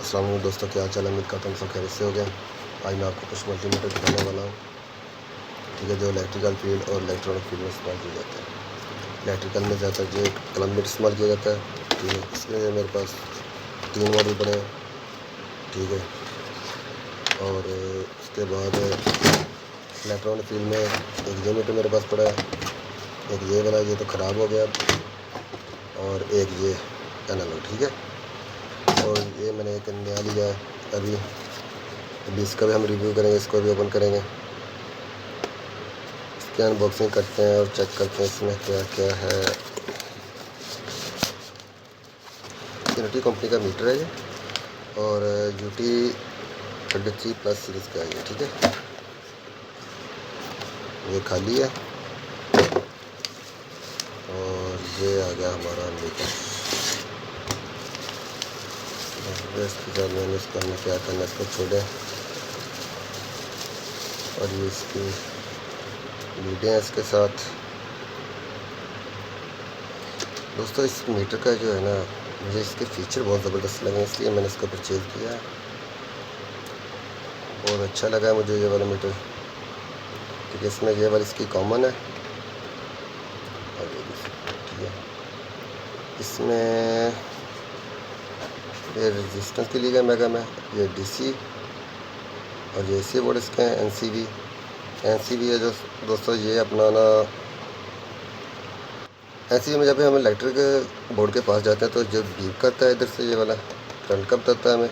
अस्सलाम वालेकुम दोस्तों, क्या हाल चाल है। उम्मीद करता हूँ सब खैरियत से हो गया। आज मैं आपको कुछ मल्टीमीटर दिखाने वाला हूँ, ठीक है, जो इलेक्ट्रिकल फील्ड और इलेक्ट्रॉनिक फील्ड में इस्तेमाल किया जाता है। इलेक्ट्रिकल में ज़्यादातर जो कलम मीटर इस्तेमाल किया जाता है, ठीक है। इसमें मेरे पास 3 मॉडल पड़े हैं, ठीक है। और उसके बाद इलेक्ट्रॉनिक फील्ड में एक ये मीटर मेरे पास पड़ा है, एक ये वाला, ये तो ख़राब हो गया, और एक ये एनालॉग, ठीक है। और ये मैंने एक नया लिया है अभी इसका भी हम रिव्यू करेंगे, इसको भी ओपन करेंगे, इसकी अनबॉक्सिंग करते हैं और चेक करते हैं इसमें क्या क्या है। यूनिटी कंपनी का मीटर है ये, और UT 23+ सीरीज़ का है ये, ठीक है। ये खाली है और ये आ गया हमारा मीटर। इसके बाद मैंने इसको हमें क्या करना है, इसको छोड़े, और ये इसकी लीडें हैं इसके साथ। दोस्तों, इस मीटर का जो है ना, मुझे इसके फ़ीचर बहुत ज़बरदस्त लगे, इसलिए मैंने इसको परचेज़ किया है। बहुत अच्छा लगा है मुझे ये वाला मीटर, क्योंकि इसमें ये वाली इसकी कॉमन है और ये भी, ठीक है। इसमें ये रेजिस्टेंस के लिए मैं ये DC और ये AC बोर्ड इसके हैं, NCV है। जो दोस्तों ये अपना ना, NCV में जब हम इलेक्ट्रिक बोर्ड के पास जाते हैं तो जो बीप करता है इधर से, ये वाला करंट कब देता है हमें,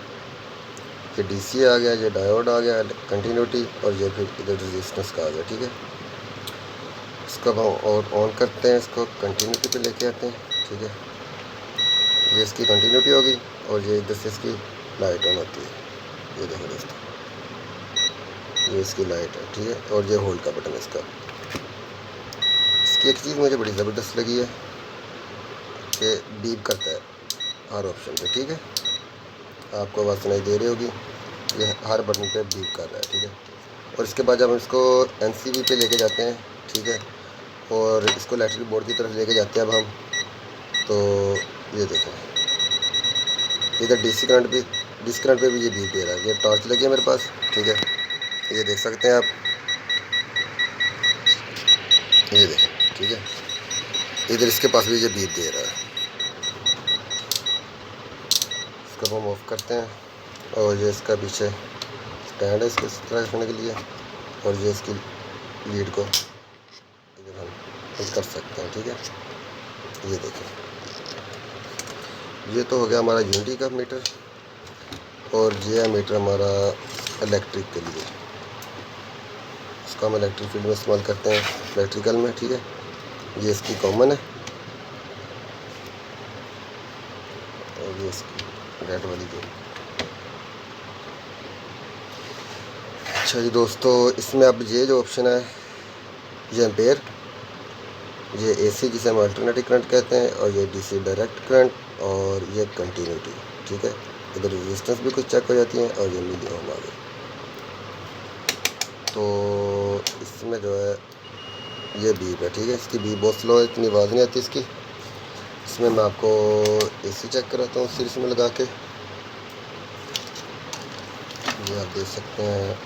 ये DC आ गया, ये डायोड आ गया कंटिन्यूटी, और ये फिर इधर रेजिस्टेंस का आ गया, ठीक है। इसको हम ऑन करते हैं, इसको कंटिन्यूटी पे लेके आते हैं, ठीक है। ये इसकी कंटिन्यूटी होगी और ये इधर से इसकी लाइट ऑन होती है, ये देखो दोस्तों, ये इसकी लाइट है, ठीक है। और ये होल्ड का बटन है इसका। इसकी एक चीज़ मुझे बड़ी ज़बरदस्त लगी है कि बीप करता है हर ऑप्शन पे, ठीक है। आपको आवाज़ सुनाई दे रही होगी, ये हर बटन पे बीप कर रहा है, ठीक है। और इसके बाद जब हम इसको NCV पे लेके जाते हैं, ठीक है, और इसको इलेक्ट्रिक बोर्ड की तरफ लेके जाते हैं अब हम, तो ये देखें, इधर DC करंट पे भी ये बीप दे रहा है। ये टॉर्च लगी है मेरे पास, ठीक है, ये देख सकते हैं आप, ये देखें, ठीक है। इधर इसके पास भी ये बीप दे रहा है। इसको हम ऑफ करते हैं, और ये इसका पीछे स्टैंड है इसको इस तरह रखने के लिए, और ये इसकी लीड को इधर हम फिट कर सकते हैं, ठीक है। ये देखें, ये तो हो गया हमारा यूनिटी का मीटर, और ये है मीटर हमारा इलेक्ट्रिक के लिए। इसको हम इलेक्ट्रिक फील्ड में इस्तेमाल करते हैं, इलेक्ट्रिकल में, ठीक है। ये इसकी कॉमन है, और ये इसकी रेड वाली जो। अच्छा जी दोस्तों, इसमें अब ये जो ऑप्शन है, ये एम्पेयर, ये AC जिसे हम अल्टरनेटिव करंट कहते हैं, और ये DC डायरेक्ट करंट, और ये कंटिन्यूटी, ठीक है। इधर रेजिस्टेंस भी कुछ चेक हो जाती है, और ये मिली ओम आ गई। तो इसमें जो है ये बीप है, ठीक है। इसकी बीप बहुत स्लो है, इतनी आवाज़ नहीं आती इसकी। इसमें मैं आपको AC चेक कराता हूँ सीरीज में लगा के, ये आप देख सकते हैं,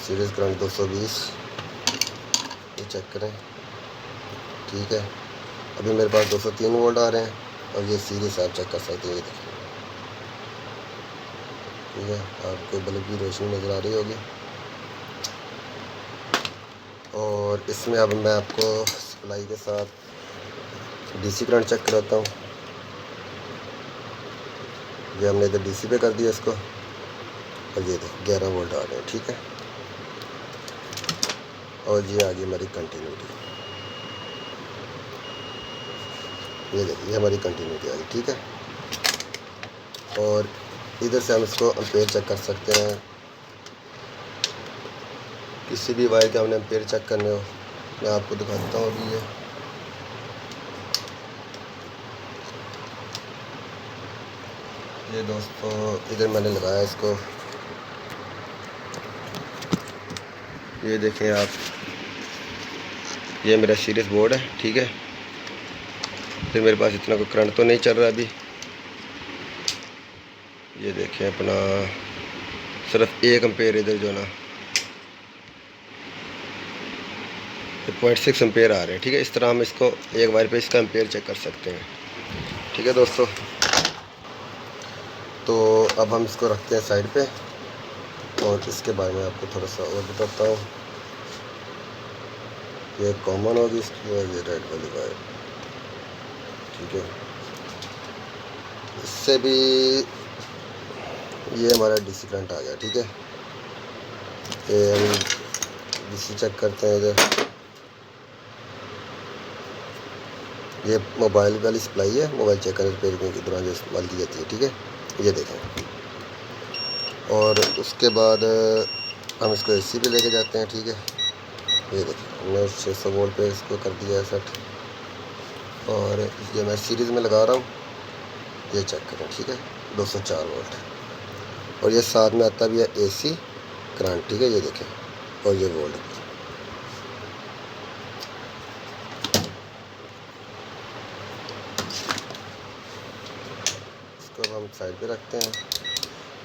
सीरीज करंट 220, ये चेक करें, ठीक है। अभी मेरे पास 203 वोल्ट आ रहे हैं, और ये सीरीज आप चेक कर सकते हैं, ये देखिए, ठीक है। आपको बल्ब की रोशनी नज़र आ रही होगी। और इसमें अब मैं आपको सप्लाई के साथ DC करंट चेक कराता हूँ। ये हमने इधर DC पे कर दिया इसको, और ये देखिए 11 वोल्ट आ रहे हैं, ठीक है। और ये आ गई हमारी कंटिन्यूटी, ये देखिए, ये हमारी कंटिन्यूटी आ गई, ठीक है। और इधर से हम इसको एम्पेयर चेक कर सकते हैं, किसी भी वायर के हमने एम्पेयर चेक करने हो, मैं आपको दिखाता हूँ अभी। ये दोस्तों इधर मैंने लगाया इसको, ये देखें आप, ये मेरा सीरीज बोर्ड है, ठीक है। फिर मेरे पास इतना कोई करंट तो नहीं चल रहा अभी। ये देखें अपना सिर्फ 1 एम्पेयर इधर जो ना 0.6 एम्पेयर आ रहे हैं, ठीक है। इस तरह हम इसको एक वायर पे इसका एम्पेयर चेक कर सकते हैं, ठीक है दोस्तों। तो अब हम इसको रखते हैं साइड पे और इसके बारे में आपको थोड़ा सा और बताता हूँ। ये कॉमन होगी इसकी और ये रेड वाली वायर, ठीक है। इससे भी ये हमारा डीसी करंट आ गया, ठीक है। ये हम डीसी चेक करते हैं इधर। ये मोबाइल वाली सप्लाई है, मोबाइल चेक करने रिपेयरिंग के दौरान जो इस्तेमाल की जाती है, ठीक है। ये देखें। और उसके बाद हम इसको एसी पे लेके जाते हैं, ठीक है। ये देखें, हमने 600 वोल्ट पे इसको कर दिया है सेट। और ये मैं सीरीज़ में लगा रहा हूँ, ये चेक करें, ठीक है। 204 वोल्ट। और ये साथ में आता भी है एसी करंट, ठीक है। ये देखें, और ये वोल्ट। इसको अब हम साइड पे रखते हैं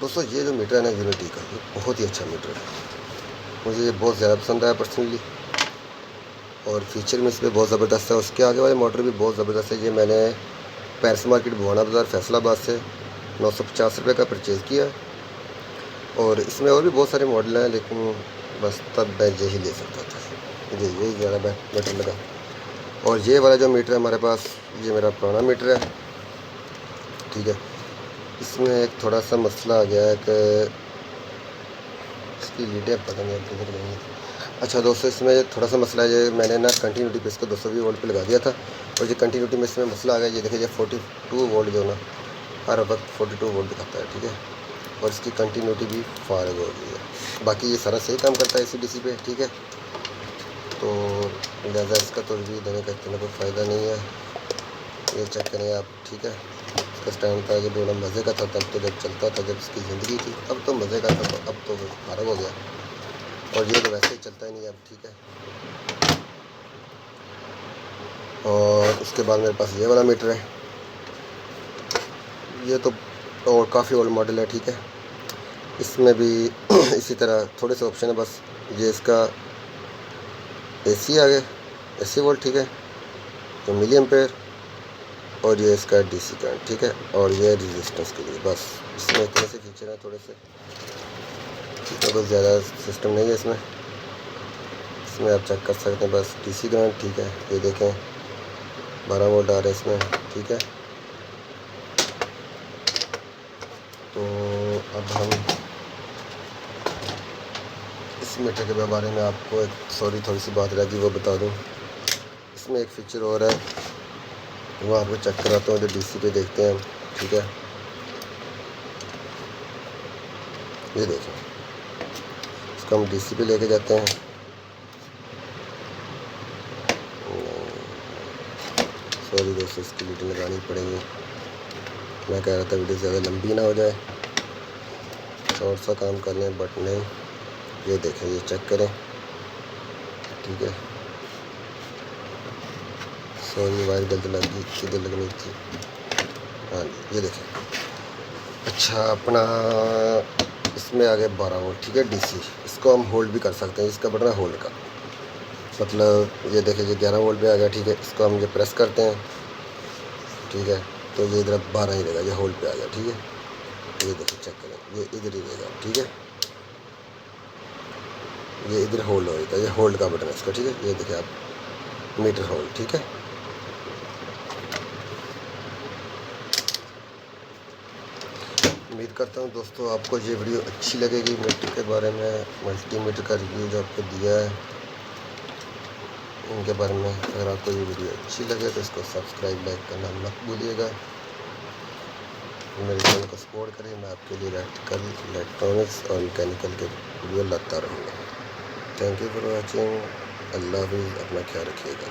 दोस्तों। ये जो मीटर है ना यूनिटी का, ये बहुत ही अच्छा मीटर है, मुझे ये बहुत ज़्यादा पसंद आया पर्सनली। और फीचर में इसमें बहुत ज़बरदस्त है। उसके आगे वाले मोटर भी बहुत ज़बरदस्त है। ये मैंने पैरिस मार्केट भुवाना बाज़ार फैसलाबाद से 950 रुपये का परचेज़ किया। और इसमें और भी बहुत सारे मॉडल हैं, लेकिन बस तब मैं यही ले सकता था, मुझे यही ज़्यादा बेटर लगा। और ये वाला जो मीटर है हमारे पास, ये मेरा पुराना मीटर है, ठीक है। इसमें एक थोड़ा सा मसला आ गया है कि इसकी लीडें पता नहीं किधर गई हैं। अच्छा दोस्तों, इसमें थोड़ा सा मसला है, ये मैंने ना कंटिन्यूटी पे इसको 220 वोल्ट पे लगा दिया था। और ये कंटिन्यूटी में इसमें मसला आ गया। ये देखिए, ये 42 वोल्ट जो ना हर वक्त 42 वोल्ट दिखाता है, ठीक है। और इसकी कंटिन्यूटी भी फारग हो गई है। बाकी ये सारा सही काम करता है AC/DC पे, ठीक है। तो लिहाजा इसका तो रिव्यू देने का इतना कोई फ़ायदा नहीं है। ये चेक करें आप, ठीक है। इसका स्टैंड था, जब बड़ा मज़े का था तब तो, जब चलता था, जब इसकी ज़िंदगी थी, अब तो मज़े का था, तो अब तो फारग हो गया। और ये तो वैसे ही चलता ही नहीं अब, ठीक है। और उसके बाद मेरे पास ये वाला मीटर है। ये तो और काफ़ी ओल्ड मॉडल है, ठीक है। इसमें भी इसी तरह थोड़े से ऑप्शन है बस। ये इसका AC आ गया, AC वोल्ट, ठीक है। तो मिली एम्पेयर। और ये इसका DC करंट, ठीक है। और ये रेजिस्टेंस के लिए, बस इसमें इतने से फीचर हैं थोड़े से, ठीक है। कुछ ज़्यादा सिस्टम नहीं है इसमें। इसमें आप चेक कर सकते हैं बस DC करंट, ठीक है। ये देखें 12 वोल्ट आ रहे हैं इसमें, ठीक है। तो अब हम इस मीटर के बारे में आपको एक थोड़ी सी बात रह गई, वो बता दूं। इसमें एक फीचर और है, वो आपको चेक कराता हूँ, जो DC पे देखते हैं, ठीक है। ये देखें, इसको हम DC पे लेके जाते हैं। सॉरी दोस्तों, इसकी वीडियो लगानी पड़ेगी। मैं कह रहा था वीडियो ज़्यादा लंबी ना हो जाए, शॉर्ट सा काम कर लें, बट नहीं। ये देखें, ये चेक करें, ठीक है। सॉरी, वायर गलत लग गई, किधर लगनी थी। हाँ जी, ये देखें। अच्छा, अपना इसमें आ गया 12 वोल्ट, ठीक है, DC। इसको हम होल्ड भी कर सकते हैं, इसका बटन है होल्ड का, मतलब ये देखिए, ये 11 वोल्ट पे आ गया, ठीक है। इसको हम ये प्रेस करते हैं, ठीक है। तो ये इधर 12 ही रहेगा, ये होल्ड पे आ गया, ठीक है। ये देखिए, चेक करें, ये इधर ही रहेगा, ठीक है। ये इधर होल्ड होगा, ये होल्ड का बटन है इसका, ठीक है। ये देखिए आप, मीटर होल्ड, ठीक है। उम्मीद करता हूँ दोस्तों आपको ये वीडियो अच्छी लगेगी। मीटर के बारे में, मल्टी मीटर का रिव्यू जो आपको दिया है उनके बारे में। अगर आपको ये वीडियो अच्छी लगे तो इसको सब्सक्राइब, लाइक करना मत भूलिएगा। मेरे चैनल को सपोर्ट करें, मैं आपके लिए इलेक्ट्रिकल, इलेक्ट्रॉनिक्स और मैकेनिकल के वीडियो लाता रहूँगा। Thank you for watching. अल्लाह हाफ़िज़, अपना ख्याल रखिएगा।